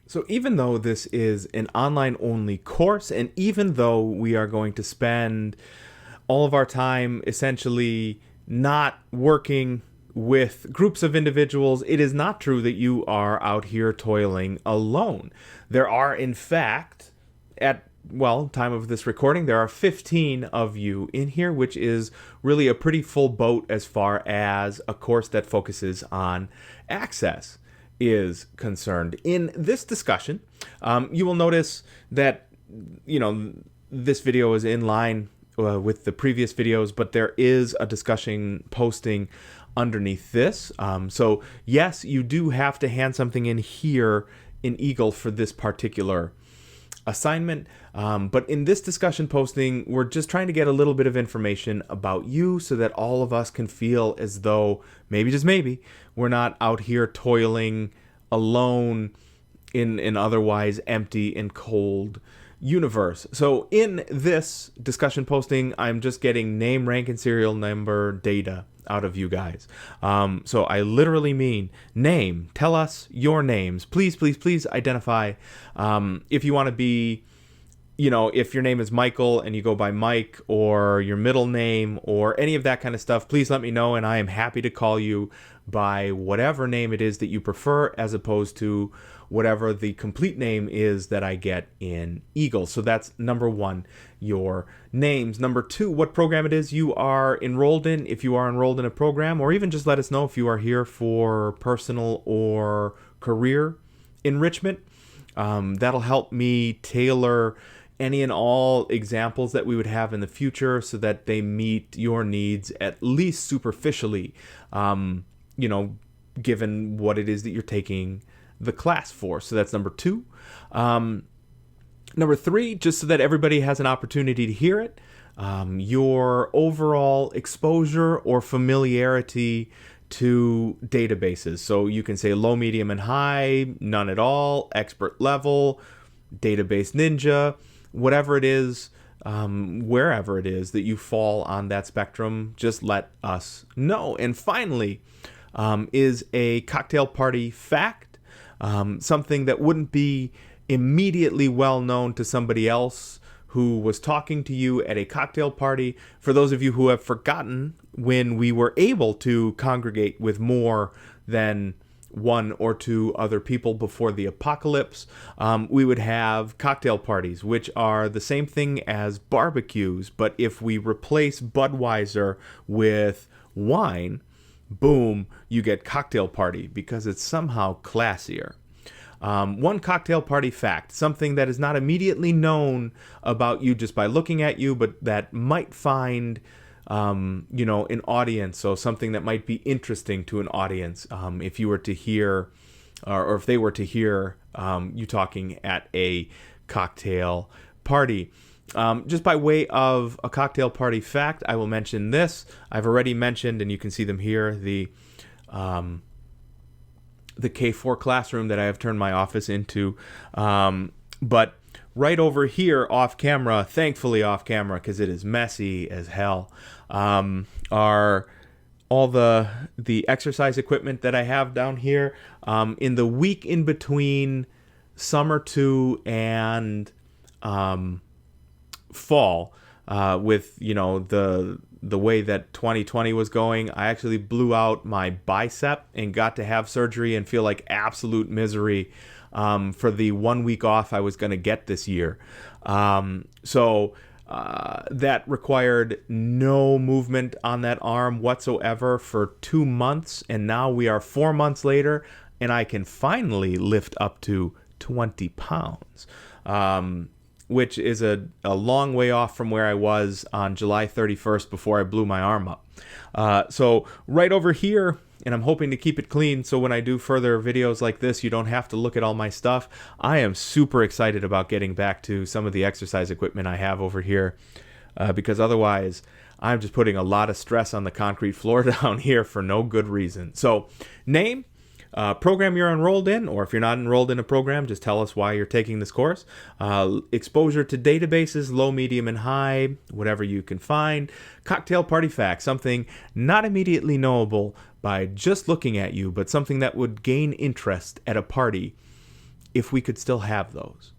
So even though this is an online only course, and even though we are going to spend all of our time essentially not working with groups of individuals, it is not true that you are out here toiling alone. There are, in fact, at time of this recording, there are 15 of you in here, which is really a pretty full boat as far as a course that focuses on access is concerned. In this discussion, you will notice that, this video is in line with the previous videos, but there is a discussion posting underneath this. So yes, you do have to hand something in here in Eagle for this particular assignment. But in this discussion posting, we're just trying to get a little bit of information about you so that all of us can feel as though maybe, just maybe, we're not out here toiling alone in an otherwise empty and cold universe. So in this discussion posting, I'm just getting name, rank, and serial number data out of you guys. So I literally mean name. Tell us your names. Please, please, please identify. If you want to be, if your name is Michael and you go by Mike, or your middle name, or any of that kind of stuff, please let me know, and I am happy to call you by whatever name it is that you prefer, as opposed to whatever the complete name is that I get in Eagle. So that's number one, your names. Number two, what program it is you are enrolled in, if you are enrolled in a program, or even just let us know if you are here for personal or career enrichment. That'll help me tailor any and all examples that we would have in the future so that they meet your needs, at least superficially, given what it is that you're taking the class for. So that's number two. Number three, just so that everybody has an opportunity to hear it, your overall exposure or familiarity to databases. So you can say low, medium, and high, none at all, expert level, database ninja, whatever it is, wherever it is that you fall on that spectrum, just let us know. And finally, is a cocktail party fact, something that wouldn't be immediately well known to somebody else who was talking to you at a cocktail party. For those of you who have forgotten when we were able to congregate with more than one or two other people before the apocalypse, we would have cocktail parties, which are the same thing as barbecues, but if we replace Budweiser with wine, boom, you get cocktail party, because it's somehow classier. One cocktail party fact, something that is not immediately known about you just by looking at you, but that might find an audience, so something that might be interesting to an audience if you were to hear, or if they were to hear you talking at a cocktail party. Just by way of a cocktail party fact, I will mention this. I've already mentioned, and you can see them here, the K4 classroom that I have turned my office into. But right over here off camera, thankfully off camera because it is messy as hell, are all the exercise equipment that I have down here. In the week in between summer 2 and fall, with the way that 2020 was going, I actually blew out my bicep and got to have surgery and feel like absolute misery for the 1 week off I was going to get this year. So that required no movement on that arm whatsoever for 2 months, and now we are 4 months later, and I can finally lift up to 20 pounds. Which is a long way off from where I was on July 31st before I blew my arm up. So right over here, and I'm hoping to keep it clean so when I do further videos like this, you don't have to look at all my stuff. I am super excited about getting back to some of the exercise equipment I have over here, because otherwise I'm just putting a lot of stress on the concrete floor down here for no good reason. So name, program you're enrolled in, or if you're not enrolled in a program, just tell us why you're taking this course. Exposure to databases, low, medium, and high, whatever you can find. Cocktail party fact, something not immediately knowable by just looking at you, but something that would gain interest at a party if we could still have those.